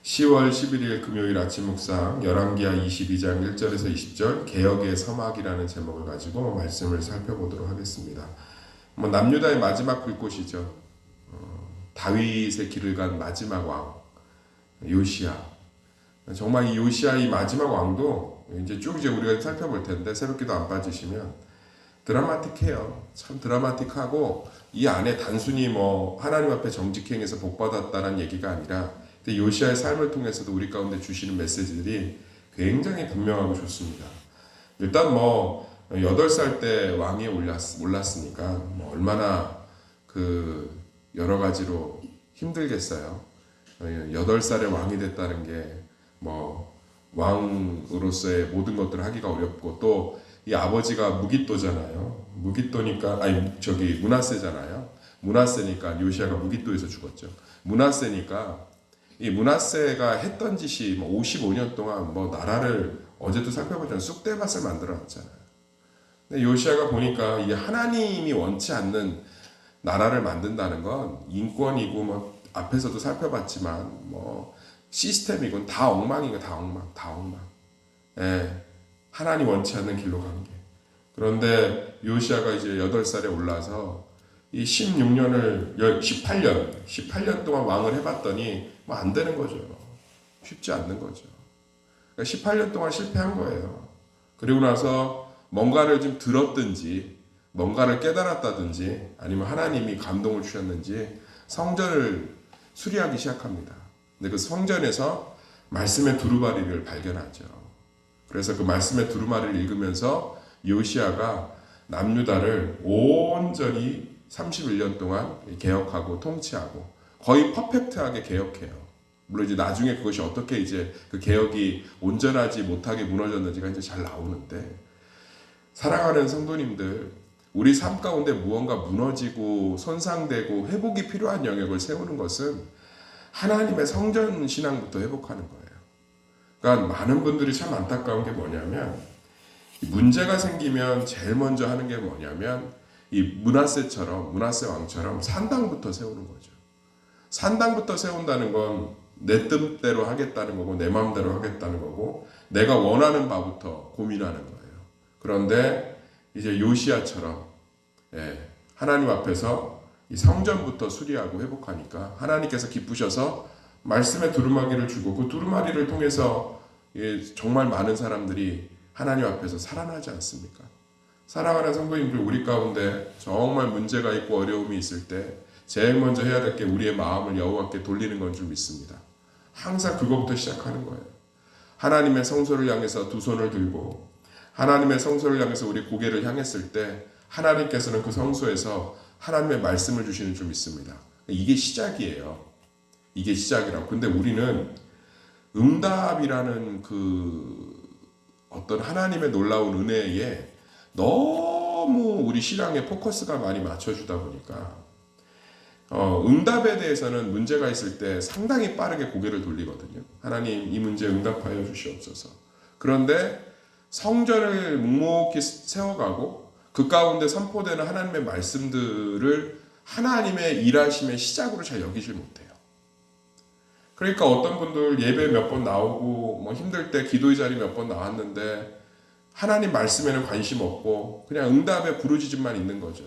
10월 11일 금요일 아침 묵상 열왕기하 22장 1절에서 20절 개혁의 서막이라는 제목을 가지고 말씀을 살펴보도록 하겠습니다. 남유다의 마지막 불꽃이죠. 다윗의 길을 간 마지막 왕 요시야. 정말 이 요시야 이 마지막 왕도 이제 우리가 살펴볼 텐데 새벽기도 안 빠지시면 드라마틱해요. 참 드라마틱하고 이 안에 단순히 하나님 앞에 정직행해서 복 받았다는 얘기가 아니라 요시야의 삶을 통해서도 우리 가운데 주시는 메시지들이 굉장히 분명하고 좋습니다. 일단 8살 때 왕위에 올랐으니까 얼마나 여러 가지로 힘들겠어요. 8살에 왕이 됐다는 게 왕으로서의 모든 것들을 하기가 어렵고 또 이 아버지가 무깃도잖아요. 무깃도니까 므낫세잖아요. 므낫세니까 요시야가 무깃도에서 죽었죠. 므낫세니까 이 므낫세가 했던 짓이 55년 동안 나라를 어제도 살펴보자면 쑥대밭을 만들어 놨잖아요. 근데 요시야가 보니까 이게 하나님이 원치 않는 나라를 만든다는 건 인권이고 앞에서도 살펴봤지만 시스템이고 다 엉망이고 다 엉망. 예. 하나님 원치 않는 길로 간 게. 그런데 요시야가 이제 8살에 올라서 이 18년 동안 왕을 해봤더니 안 되는 거죠. 쉽지 않는 거죠. 그러니까 18년 동안 실패한 거예요. 그리고 나서 뭔가를 좀 들었든지 뭔가를 깨달았다든지 아니면 하나님이 감동을 주셨는지 성전을 수리하기 시작합니다. 근데 그 성전에서 말씀의 두루마리를 발견하죠. 그래서 그 말씀의 두루마리를 읽으면서 요시야가 남유다를 온전히 31년 동안 개혁하고 통치하고 거의 퍼펙트하게 개혁해요. 물론 이제 나중에 그것이 어떻게 이제 그 개혁이 온전하지 못하게 무너졌는지가 이제 잘 나오는데, 사랑하는 성도님들, 우리 삶 가운데 무언가 무너지고 손상되고 회복이 필요한 영역을 세우는 것은 하나님의 성전 신앙부터 회복하는 거예요. 그러니까 많은 분들이 참 안타까운 게 뭐냐면, 문제가 생기면 제일 먼저 하는 게 뭐냐면 이 므낫세 왕처럼 산당부터 세우는 거죠. 산당부터 세운다는 건 내 뜻대로 하겠다는 거고 내 마음대로 하겠다는 거고 내가 원하는 바부터 고민하는 거예요. 그런데 이제 요시야처럼 하나님 앞에서 이 성전부터 수리하고 회복하니까 하나님께서 기쁘셔서 말씀의 두루마기를 주고 그 두루마리를 통해서 정말 많은 사람들이 하나님 앞에서 살아나지 않습니까? 사랑하는 성도님들, 우리 가운데 정말 문제가 있고 어려움이 있을 때 제일 먼저 해야 될 게 우리의 마음을 여호와께 돌리는 건 줄 믿습니다. 항상 그거부터 시작하는 거예요. 하나님의 성소를 향해서 두 손을 들고 하나님의 성소를 향해서 우리 고개를 향했을 때 하나님께서는 그 성소에서 하나님의 말씀을 주시는 줄 믿습니다. 이게 시작이에요. 이게 시작이라고. 근데 우리는 응답이라는 어떤 하나님의 놀라운 은혜에 너무 우리 신앙에 포커스가 많이 맞춰주다 보니까 응답에 대해서는 문제가 있을 때 상당히 빠르게 고개를 돌리거든요. 하나님, 이 문제 응답하여 주시옵소서. 그런데 성전을 묵묵히 세워가고 그 가운데 선포되는 하나님의 말씀들을 하나님의 일하심의 시작으로 잘 여기질 못해요. 그러니까 어떤 분들 예배 몇 번 나오고 힘들 때 기도의 자리 몇 번 나왔는데 하나님 말씀에는 관심 없고 그냥 응답에 부르짖음만 있는 거죠.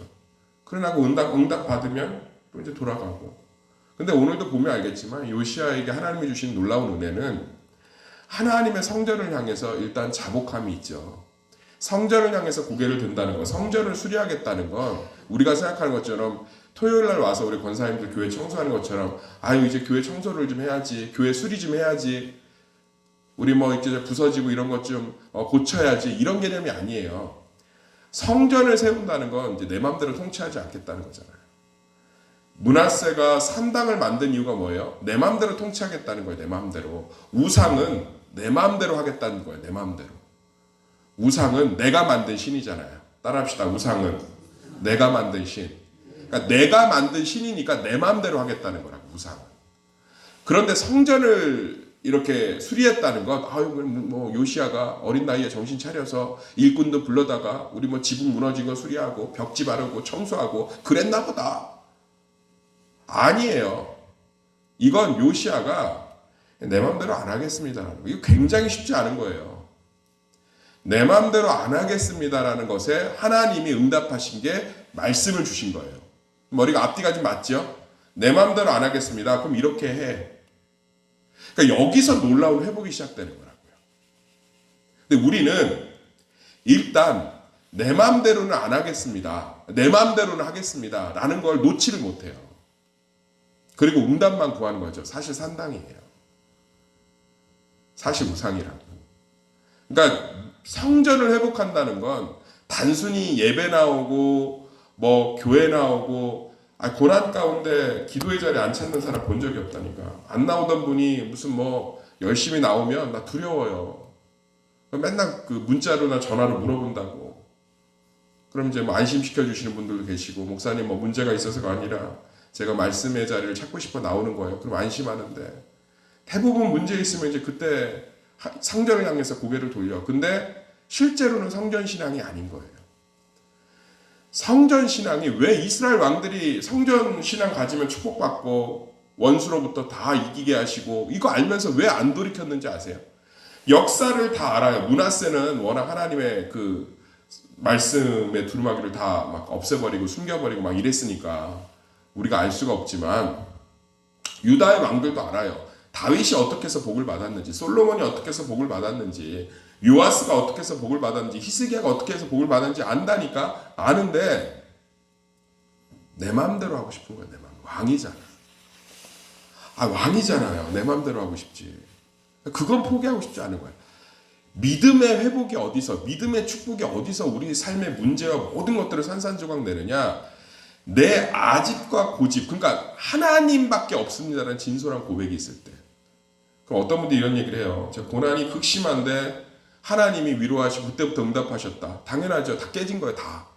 그러나 그 응답 받으면 또 이제 돌아가고. 근데 오늘도 보면 알겠지만 요시야에게 하나님이 주신 놀라운 은혜는 하나님의 성전을 향해서 일단 자복함이 있죠. 성전을 향해서 고개를 든다는 것, 성전을 수리하겠다는 건 우리가 생각하는 것처럼 토요일 날 와서 우리 권사님들 교회 청소하는 것처럼 이제 교회 청소를 좀 해야지, 교회 수리 좀 해야지, 우리 이제 부서지고 이런 것 좀 고쳐야지, 이런 개념이 아니에요. 성전을 세운다는 건 이제 내 마음대로 통치하지 않겠다는 거잖아요. 므낫세가 산당을 만든 이유가 뭐예요? 내 마음대로 통치하겠다는 거예요. 내 마음대로. 우상은 내 마음대로 하겠다는 거예요. 내 마음대로. 우상은 내가 만든 신이잖아요. 따라합시다. 우상은 내가 만든 신. 그러니까 내가 만든 신이니까 내 마음대로 하겠다는 거라고, 우상은. 그런데 성전을 이렇게 수리했다는 건 요시야가 어린 나이에 정신 차려서 일꾼도 불러다가 우리 지붕 무너진 거 수리하고 벽지 바르고 청소하고 그랬나 보다. 아니에요. 이건 요시야가 내 마음대로 안 하겠습니다라는 거. 이거 굉장히 쉽지 않은 거예요. 내 마음대로 안 하겠습니다라는 것에 하나님이 응답하신 게 말씀을 주신 거예요. 머리가 앞뒤가 좀 맞죠? 내 마음대로 안 하겠습니다. 그럼 이렇게 해. 그러니까 여기서 놀라운 회복이 시작되는 거라고요. 근데 우리는 일단 내 마음대로는 안 하겠습니다. 내 마음대로는 하겠습니다. 라는 걸 놓지를 못해요. 그리고 응답만 구하는 거죠. 사실 산당이에요. 사실 우상이라고. 그러니까 성전을 회복한다는 건 단순히 예배 나오고 뭐 교회 나오고 고난 가운데 기도의 자리에 안 찾는 사람 본 적이 없다니까. 안 나오던 분이 무슨 뭐 열심히 나오면 나 두려워요. 맨날 그 문자로나 전화로 물어본다고. 그럼 이제 뭐 안심시켜 주시는 분들도 계시고 목사님 뭐 문제가 있어서가 아니라 제가 말씀의 자리를 찾고 싶어 나오는 거예요. 그럼 안심하는데 대부분 문제 있으면 이제 그때 성전을 향해서 고개를 돌려. 근데 실제로는 성전신앙이 아닌 거예요. 성전신앙이 왜 이스라엘 왕들이 성전신앙 가지면 축복받고 원수로부터 다 이기게 하시고 이거 알면서 왜 안 돌이켰는지 아세요? 역사를 다 알아요. 므낫세는 워낙 하나님의 그 말씀의 두루마기를 다 막 없애버리고 숨겨버리고 막 이랬으니까 우리가 알 수가 없지만 유다의 왕들도 알아요. 다윗이 어떻게 해서 복을 받았는지, 솔로몬이 어떻게 해서 복을 받았는지, 요아스가 어떻게 해서 복을 받았는지, 히스기야가 어떻게 해서 복을 받았는지 안다니까. 아는데 내 마음대로 하고 싶은 거예요. 내 마음. 왕이잖아. 왕이잖아요. 내 마음대로 하고 싶지. 그건 포기하고 싶지 않은 거예요. 믿음의 회복이 어디서, 믿음의 축복이 어디서 우리 삶의 문제와 모든 것들을 산산조각 내느냐? 내 아집과 고집, 그러니까 하나님밖에 없습니다라는 진솔한 고백이 있을 때. 그럼 어떤 분들이 이런 얘기를 해요. 제가 고난이 극심한데 하나님이 위로하시고 그때부터 응답하셨다. 당연하죠. 다 깨진 거예요. 다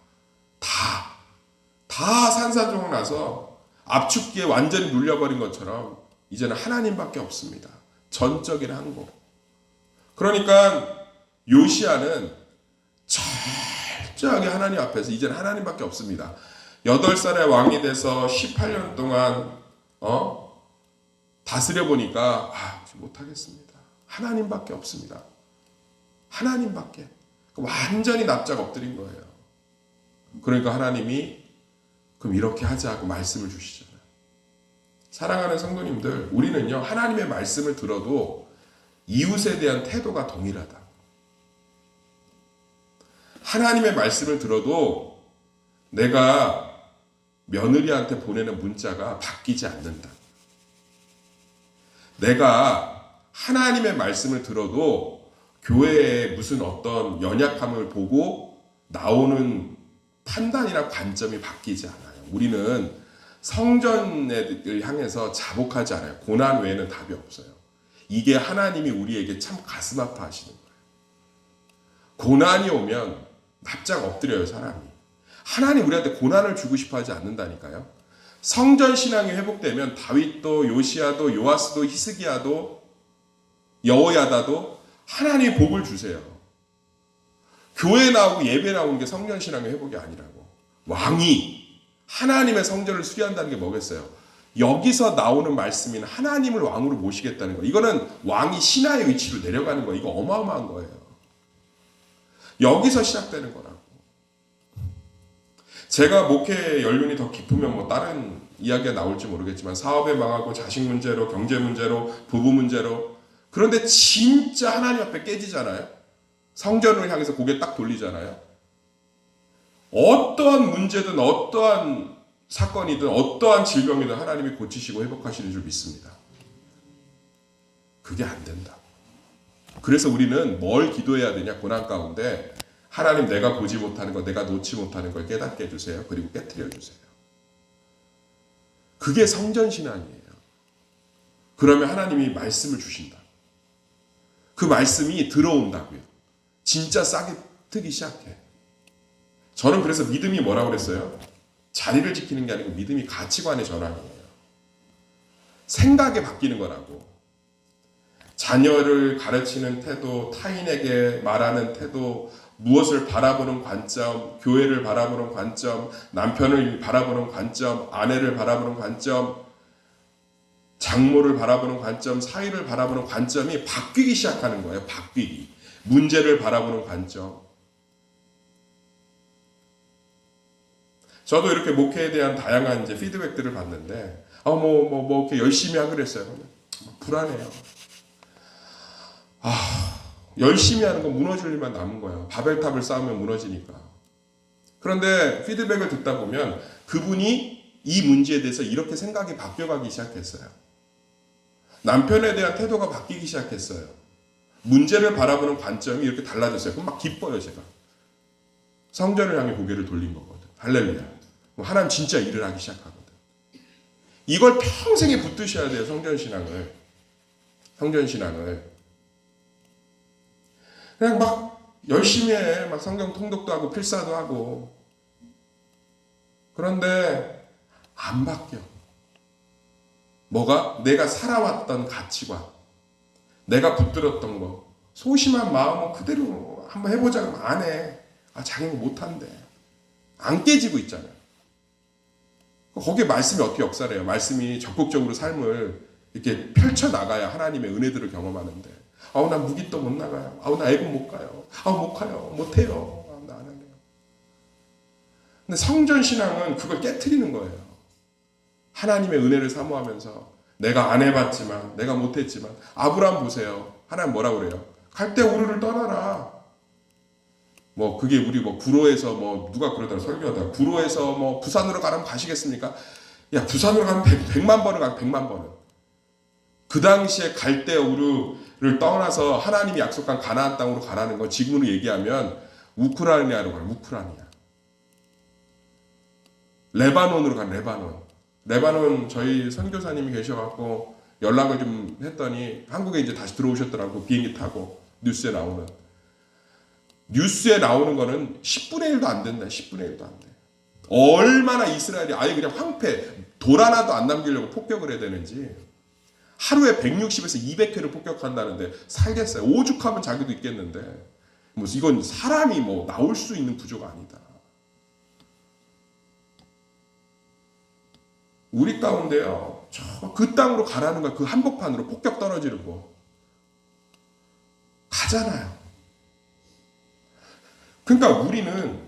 산산조각 나서 압축기에 완전히 눌려버린 것처럼 이제는 하나님밖에 없습니다. 전적인 항복. 그러니까 요시야는 철저하게 하나님 앞에서 이제는 하나님밖에 없습니다. 8살의 왕이 돼서 18년 동안 다스려 보니까 못하겠습니다. 하나님밖에 없습니다. 하나님밖에. 완전히 납작 엎드린 거예요. 그러니까 하나님이 그럼 이렇게 하자 하고 말씀을 주시잖아요. 사랑하는 성도님들, 우리는요 하나님의 말씀을 들어도 이웃에 대한 태도가 동일하다. 하나님의 말씀을 들어도 내가 며느리한테 보내는 문자가 바뀌지 않는다. 내가 하나님의 말씀을 들어도 교회에 무슨 어떤 연약함을 보고 나오는 판단이나 관점이 바뀌지 않아요. 우리는 성전을 향해서 자복하지 않아요. 고난 외에는 답이 없어요. 이게 하나님이 우리에게 참 가슴 아파하시는 거예요. 고난이 오면 납작 엎드려요, 사람이. 하나님 우리한테 고난을 주고 싶어 하지 않는다니까요. 성전 신앙이 회복되면 다윗도 요시야도 요아스도 히스기야도 여호야다도 하나님이 복을 주세요. 교회 나오고 예배 나오는 게 성전 신앙의 회복이 아니라고. 왕이 하나님의 성전을 수리한다는 게 뭐겠어요? 여기서 나오는 말씀인 하나님을 왕으로 모시겠다는 거. 이거는 왕이 신하의 위치로 내려가는 거. 이거 어마어마한 거예요. 여기서 시작되는 거라고. 제가 목회 연륜이 더 깊으면 뭐 다른 이야기가 나올지 모르겠지만 사업에 망하고 자식 문제로 경제 문제로 부부 문제로 그런데 진짜 하나님 앞에 깨지잖아요. 성전을 향해서 고개 딱 돌리잖아요. 어떠한 문제든 어떠한 사건이든 어떠한 질병이든 하나님이 고치시고 회복하시는 줄 믿습니다. 그게 안 된다. 그래서 우리는 뭘 기도해야 되냐? 고난 가운데 하나님 내가 보지 못하는 것, 내가 놓지 못하는 걸 깨닫게 해주세요. 그리고 깨트려 주세요. 그게 성전신앙이에요. 그러면 하나님이 말씀을 주신다. 그 말씀이 들어온다고요. 진짜 싹이 트기 시작해. 저는 그래서 믿음이 뭐라고 그랬어요? 자리를 지키는 게 아니고 믿음이 가치관의 전환이에요. 생각이 바뀌는 거라고. 자녀를 가르치는 태도, 타인에게 말하는 태도, 무엇을 바라보는 관점, 교회를 바라보는 관점, 남편을 바라보는 관점, 아내를 바라보는 관점, 장모를 바라보는 관점, 사위를 바라보는 관점이 바뀌기 시작하는 거예요. 바뀌기. 문제를 바라보는 관점. 저도 이렇게 목회에 대한 다양한 이제 피드백들을 받는데, 이렇게 열심히 하기로 했어요. 불안해요. 열심히 하는 건 무너질 일만 남은 거예요. 바벨탑을 쌓으면 무너지니까. 그런데 피드백을 듣다 보면 그분이 이 문제에 대해서 이렇게 생각이 바뀌어가기 시작했어요. 남편에 대한 태도가 바뀌기 시작했어요. 문제를 바라보는 관점이 이렇게 달라졌어요. 그럼 막 기뻐요, 제가. 성전을 향해 고개를 돌린 거거든. 할렐루야. 하나님 진짜 일을 하기 시작하거든. 이걸 평생에 붙드셔야 돼요, 성전신앙을. 성전신앙을. 그냥 막 열심히 해. 막 성경 통독도 하고 필사도 하고. 그런데 안 바뀌어. 뭐가? 내가 살아왔던 가치관, 내가 붙들었던 거, 소심한 마음은 그대로 한번 해보자 하면 안 해. 자기는 못한대. 안 깨지고 있잖아요. 거기에 말씀이 어떻게 역사를 해요? 말씀이 적극적으로 삶을 이렇게 펼쳐나가야 하나님의 은혜들을 경험하는데, 난 무기또 못 나가요. 나 애국 못 가요. 못 가요. 못해요. 나 안 할래요. 근데 성전신앙은 그걸 깨트리는 거예요. 하나님의 은혜를 사모하면서 내가 안 해봤지만, 내가 못했지만, 아브라함 보세요. 하나님 뭐라고 그래요? 갈대 우르를 떠나라. 그게 우리 구로에서 누가 그러더라, 설교하다가 구로에서 부산으로 가라면 가시겠습니까? 야, 부산으로 가면 100만 번을 가, 100만 번은. 그 당시에 갈대 우르를 떠나서 하나님이 약속한 가나안 땅으로 가라는 건 지금으로 얘기하면 우크라이나로 가는, 우크라이나. 레바논으로 가는, 레바논 저희 선교사님이 계셔갖고 연락을 좀 했더니 한국에 이제 다시 들어오셨더라고. 비행기 타고. 뉴스에 나오는 거는 10분의 1도 안 된다. 10분의 1도 안 돼. 얼마나 이스라엘이 아예 그냥 황폐, 돌 하나도 안 남기려고 폭격을 해야 되는지. 하루에 160에서 200회를 폭격한다는데 살겠어요. 오죽하면 자기도 있겠는데. 이건 사람이 나올 수 있는 구조가 아니다. 우리 가운데요, 그 땅으로 가라는 거야. 그 한복판으로 폭격 떨어지는 거. 가잖아요. 그러니까 우리는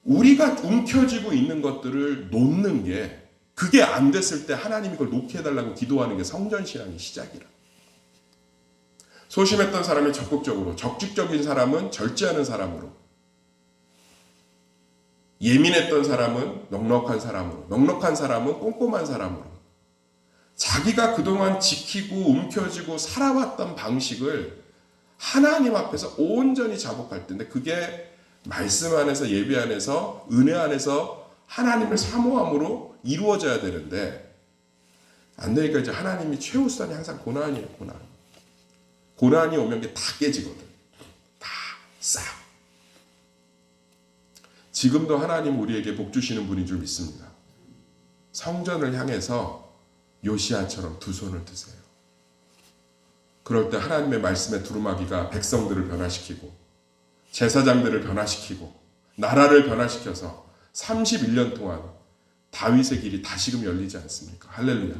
우리가 움켜쥐고 있는 것들을 놓는 게, 그게 안 됐을 때 하나님이 그걸 놓게 해달라고 기도하는 게 성전신앙의 시작이라. 소심했던 사람이 적극적으로, 적극적인 사람은 절제하는 사람으로, 예민했던 사람은 넉넉한 사람으로, 넉넉한 사람은 꼼꼼한 사람으로, 자기가 그동안 지키고 움켜쥐고 살아왔던 방식을 하나님 앞에서 온전히 자복할 텐데, 그게 말씀 안에서, 예배 안에서, 은혜 안에서 하나님을 사모함으로 이루어져야 되는데, 안 되니까 이제 하나님이 최우선이 항상 고난이에요. 고난이 오면 게 다 깨지거든. 다 싹. 지금도 하나님 우리에게 복 주시는 분인 줄 믿습니다. 성전을 향해서 요시야처럼 두 손을 드세요. 그럴 때 하나님의 말씀의 두루마기가 백성들을 변화시키고, 제사장들을 변화시키고, 나라를 변화시켜서 31년 동안 다윗의 길이 다시금 열리지 않습니까? 할렐루야.